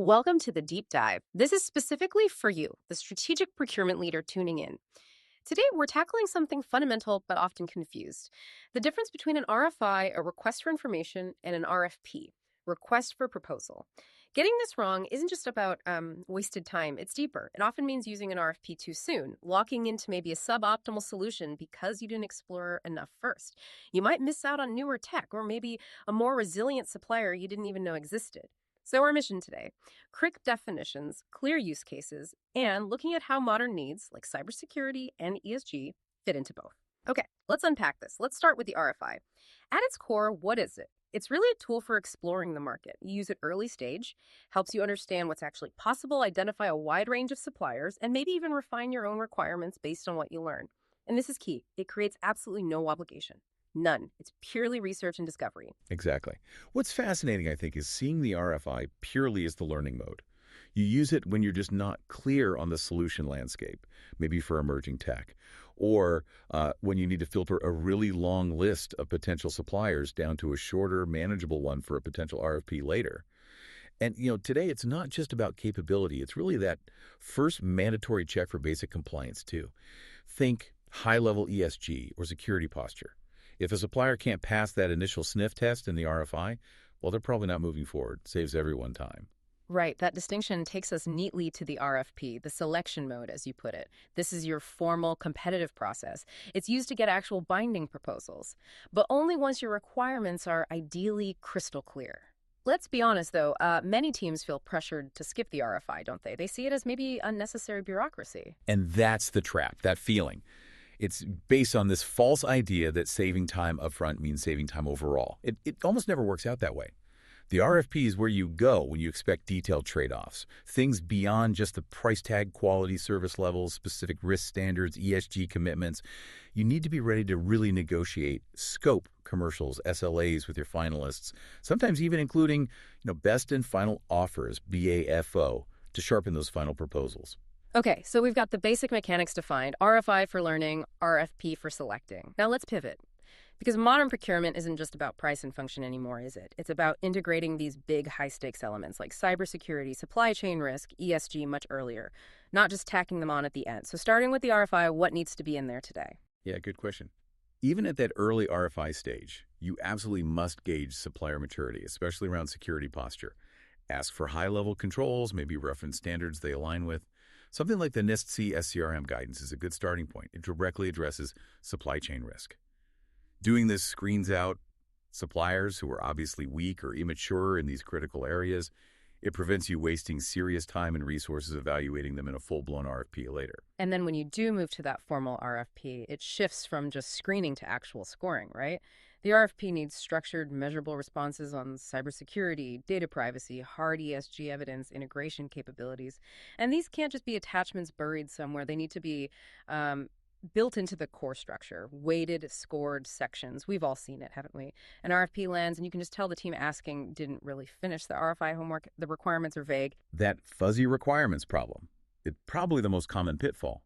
Welcome to the deep dive. This is specifically for you, the strategic procurement leader tuning in. Today, we're tackling something fundamental but often confused: the difference between an RFI, a request for information, and an RFP, request for proposal. Getting this wrong isn't just about wasted time, it's deeper. It often means using an RFP too soon, locking into maybe a suboptimal solution because you didn't explore enough first. You might miss out on newer tech or maybe a more resilient supplier you didn't even know existed. So, our mission today: quick definitions, clear use cases, and looking at how modern needs like cybersecurity and ESG fit into both. Okay, let's unpack this. Let's start with the RFI. At its core, what is it? It's really a tool for exploring the market. You use it early stage, helps you understand what's actually possible, identify a wide range of suppliers, and maybe even refine your own requirements based on what you learn. And this is key. It creates absolutely no obligation. None. It's purely research and discovery. Exactly. What's fascinating, I think, is seeing the RFI purely as the learning mode. You use it when you're just not clear on the solution landscape, maybe for emerging tech, or when you need to filter a really long list of potential suppliers down to a shorter, manageable one for a potential RFP later. And, today it's not just about capability. It's really that first mandatory check for basic compliance, too. Think high-level ESG or security posture. If a supplier can't pass that initial sniff test in the RFI, well, they're probably not moving forward. Saves everyone time. Right, that distinction takes us neatly to the RFP, the selection mode, as you put it. This is your formal competitive process. It's used to get actual binding proposals, but only once your requirements are ideally crystal clear. Let's be honest, though, many teams feel pressured to skip the RFI, don't they? They see it as maybe unnecessary bureaucracy. And that's the trap, that feeling. It's based on this false idea that saving time upfront means saving time overall. It almost never works out that way. The RFP is where you go when you expect detailed trade-offs, things beyond just the price tag, quality, service levels, specific risk standards, ESG commitments. You need to be ready to really negotiate scope commercials, SLAs with your finalists, sometimes even including best and final offers, BAFO, to sharpen those final proposals. Okay, so we've got the basic mechanics defined: RFI for learning, RFP for selecting. Now let's pivot. Because modern procurement isn't just about price and function anymore, is it? It's about integrating these big high-stakes elements like cybersecurity, supply chain risk, ESG much earlier, not just tacking them on at the end. So starting with the RFI, what needs to be in there today? Yeah, good question. Even at that early RFI stage, you absolutely must gauge supplier maturity, especially around security posture. Ask for high-level controls, maybe reference standards they align with. Something like the NIST-C SCRM guidance is a good starting point. It directly addresses supply chain risk. Doing this screens out suppliers who are obviously weak or immature in these critical areas. It prevents you wasting serious time and resources evaluating them in a full-blown RFP later. And then when you do move to that formal RFP, it shifts from just screening to actual scoring, right? The RFP needs structured, measurable responses on cybersecurity, data privacy, hard ESG evidence, integration capabilities. And these can't just be attachments buried somewhere. They need to be built into the core structure, weighted, scored sections. We've all seen it, haven't we? An RFP lands, and you can just tell the team asking didn't really finish the RFI homework. The requirements are vague. That fuzzy requirements problem, it's probably the most common pitfall.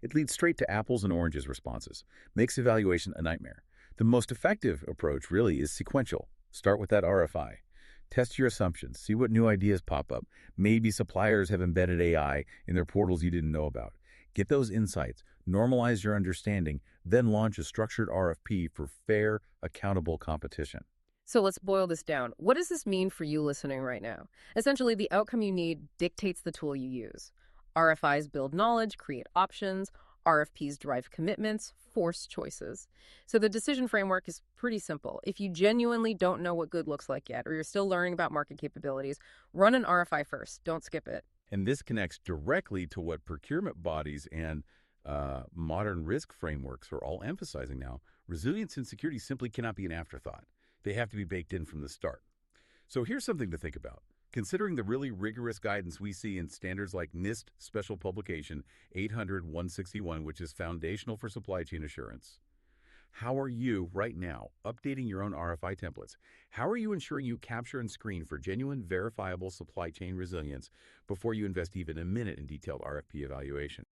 It leads straight to apples and oranges responses, makes evaluation a nightmare. The most effective approach really is sequential. Start with that RFI. Test your assumptions. See what new ideas pop up. Maybe suppliers have embedded AI in their portals you didn't know about. Get those insights, normalize your understanding, then launch a structured RFP for fair, accountable competition. So let's boil this down. What does this mean for you listening right now? Essentially, the outcome you need dictates the tool you use. RFIs build knowledge, create options. RFPs drive commitments, force choices. So the decision framework is pretty simple. If you genuinely don't know what good looks like yet, or you're still learning about market capabilities, run an RFI first. Don't skip it. And this connects directly to what procurement bodies and modern risk frameworks are all emphasizing now. Resilience and security simply cannot be an afterthought. They have to be baked in from the start. So here's something to think about. Considering the really rigorous guidance we see in standards like NIST Special Publication 800-161, which is foundational for supply chain assurance, how are you right now updating your own RFI templates? How are you ensuring you capture and screen for genuine, verifiable supply chain resilience before you invest even a minute in detailed RFP evaluation?